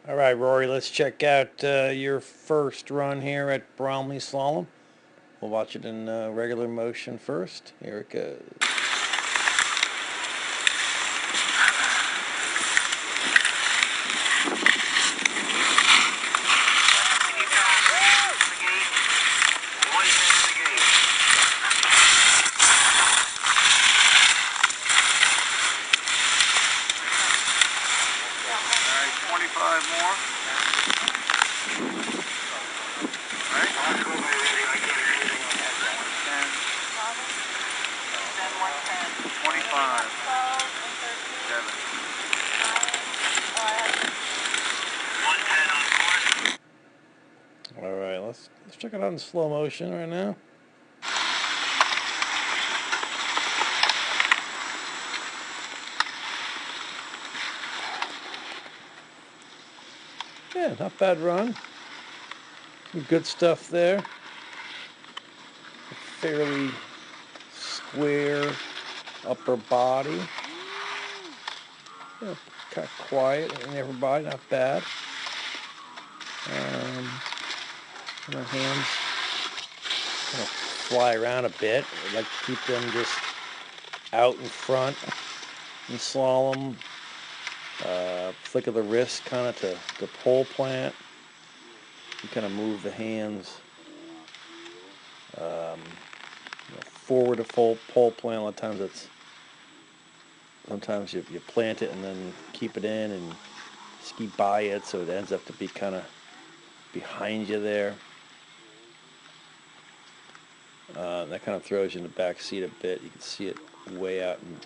All right, Rory, let's check out your first run here at Bromley Slalom. We'll watch it in regular motion first. Here it goes. Alright, 25 more. Alright. 25. 7. All right, let's check it out in slow motion right now. Yeah, not bad run. Some good stuff there. Fairly square upper body. Yeah, kind of quiet in the upper body, not bad. My hands kind of fly around a bit. I like to keep them just out in front in slalom. Flick of the wrist kind of to pole plant. You kind of move the hands forward to pole plant. A lot of times sometimes you plant it and then keep it in and ski by it, so it ends up to be kind of behind you there. That kind of throws you in the back seat a bit. You can see it way out and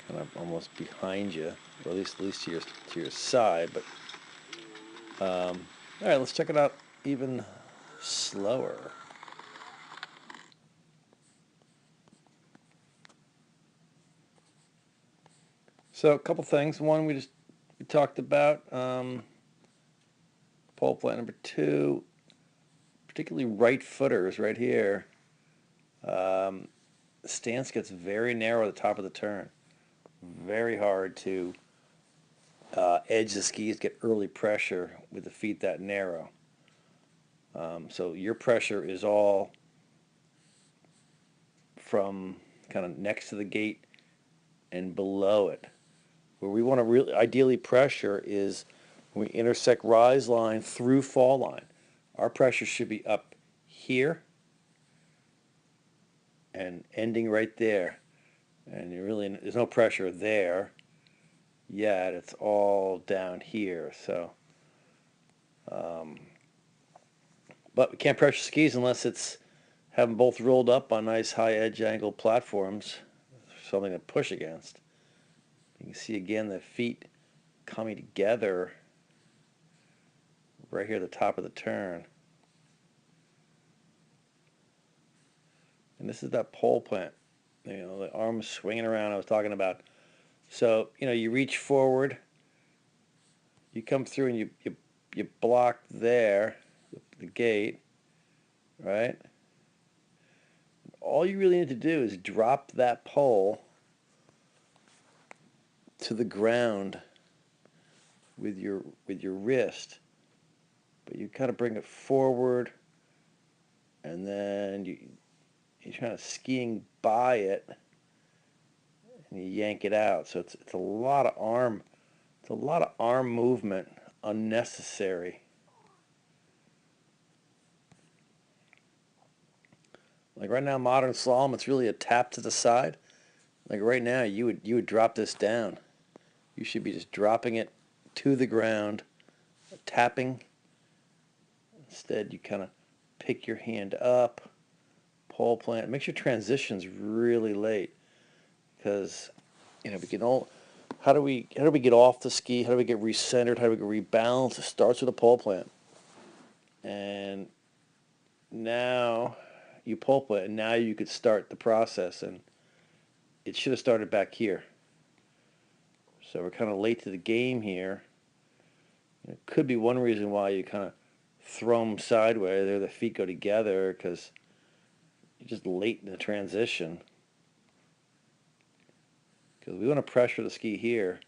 kind of almost behind you, or at least to your side. But all right, let's check it out even slower. So a couple things. One, we talked about pole plant. Number two, particularly right footers right here. The stance gets very narrow at the top of the turn. Very hard to edge the skis, get early pressure with the feet that narrow. So your pressure is all from kind of next to the gate and below it. Where we want to really ideally pressure is when we intersect rise line through fall line. Our pressure should be up here and ending right there. And there's no pressure there yet. It's all down here. So, but we can't pressure skis unless it's have them both rolled up on nice high edge angle platforms, something to push against. You can see again the feet coming together right here at the top of the turn. And this is that pole plant, the arms swinging around I was talking about. So, you reach forward, you come through and you block there, the gate, right? All you really need to do is drop that pole to the ground with your wrist, but you kind of bring it forward, and then you're kind of skiing by it, and you yank it out. So it's a lot of arm movement, unnecessary. Like right now, modern slalom, it's really a tap to the side. Like right now, you would drop this down. You should be just dropping it to the ground, tapping. Instead, you kind of pick your hand up, pole plant. Make your transitions really late, because we can all. How do we get off the ski? How do we get recentered? How do we get rebalanced? It starts with a pole plant, and now you pole plant, and now you could start the process. And it should have started back here. So we're kind of late to the game here. It could be one reason why you kind of throw them sideways. There, the feet go together because you're just late in the transition. Because we want to pressure the ski here.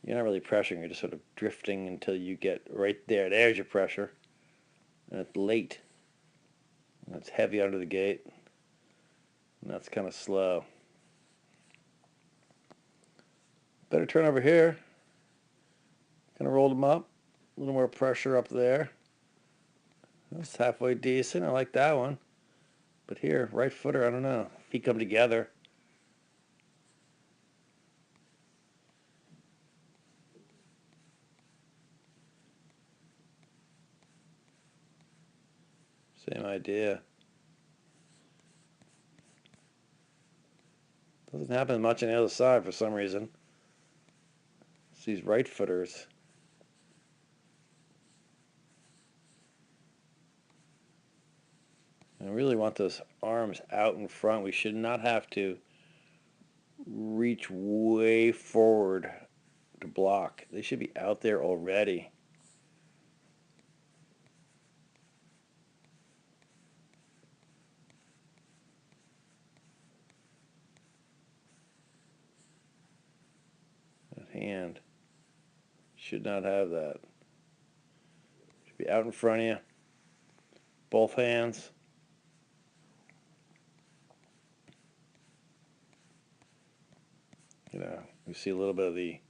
You're not really pressuring, you're just sort of drifting until you get right there. There's your pressure. And it's late. And it's heavy under the gate. And that's kind of slow. Better turn over here. Kind of rolled them up. A little more pressure up there. That's halfway decent. I like that one. But here, right footer, I don't know. Feet come together. Same idea. Doesn't happen much on the other side for some reason. It's these right footers. I really want those arms out in front. We should not have to reach way forward to block. They should be out there already. That hand should not have that. Should be out in front of you. Both hands. You know, you see a little bit of the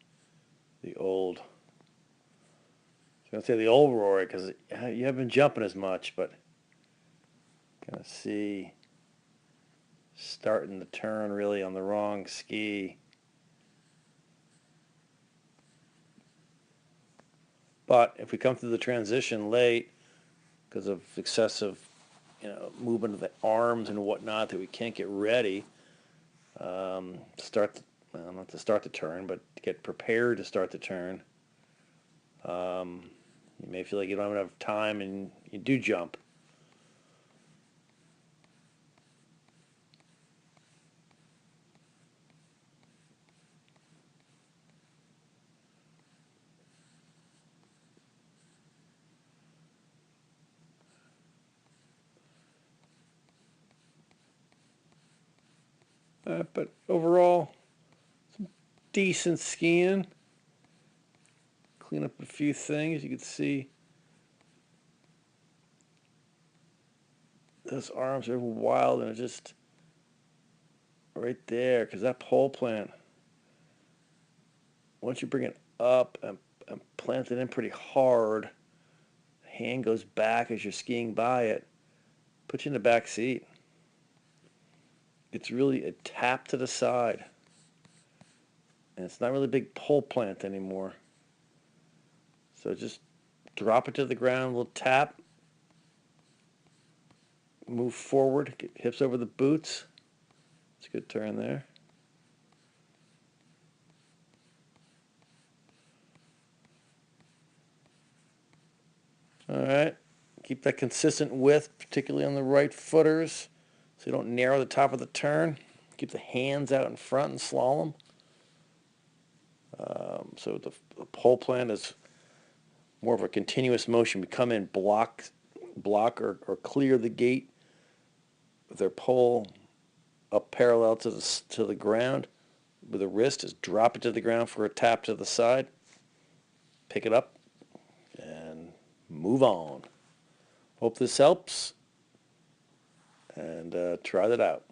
old. I was going to say the old Rory because you haven't been jumping as much, but kind of see starting the turn really on the wrong ski. But if we come through the transition late because of excessive, movement of the arms and whatnot that we can't get ready, not to start the turn, but to get prepared to start the turn. You may feel like you don't have enough time and you do jump. But overall, some decent skiing. Clean up a few things. You can see those arms are wild and it's just right there because that pole plant, once you bring it up and plant it in pretty hard, the hand goes back as you're skiing by it, puts you in the back seat. It's really a tap to the side. And it's not really a big pole plant anymore. So just drop it to the ground, a little tap, move forward, get hips over the boots. It's a good turn there. All right, keep that consistent width, particularly on the right footers, so you don't narrow the top of the turn. Keep the hands out in front and slalom. So the pole plant is more of a continuous motion. We come in, block or clear the gate with their pole up parallel to the ground. With the wrist, is drop it to the ground for a tap to the side. Pick it up and move on. Hope this helps, and try that out.